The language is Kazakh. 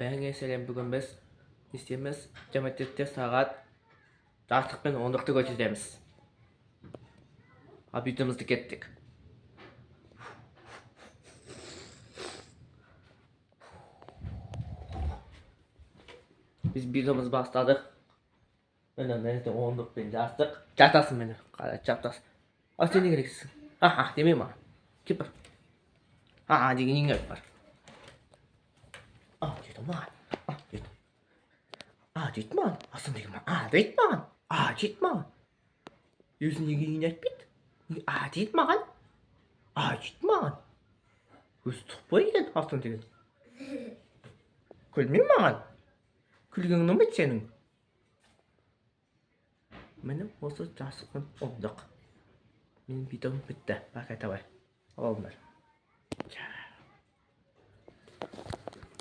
Бәңе сәлем, бүгін біз істеміз Жәмәтетте сағат Жастық пен Орындықты көтереміз. Ал үйдемізді кеттік. Biz videomuz başladık. Önemli Orындық пен Жастық. Жатасың мені, қара жатасың. А сен не керексің? Демей маған. Кеп бар. Деген еңгек бар. Жеті маған. Жеті маған. Асан деген маған. Жеті маған. Жеті маған. Өзің неге еңгек айтпайды? Жеті маған. Жеті маған. Өзі тұқпай екен, асан деген. Күлмей маған. Күлгенің ұнамайды сенің. Мені осы Жастық пен Орындық. Менің видеом бітті. Бақ айта бай. Олыңдар.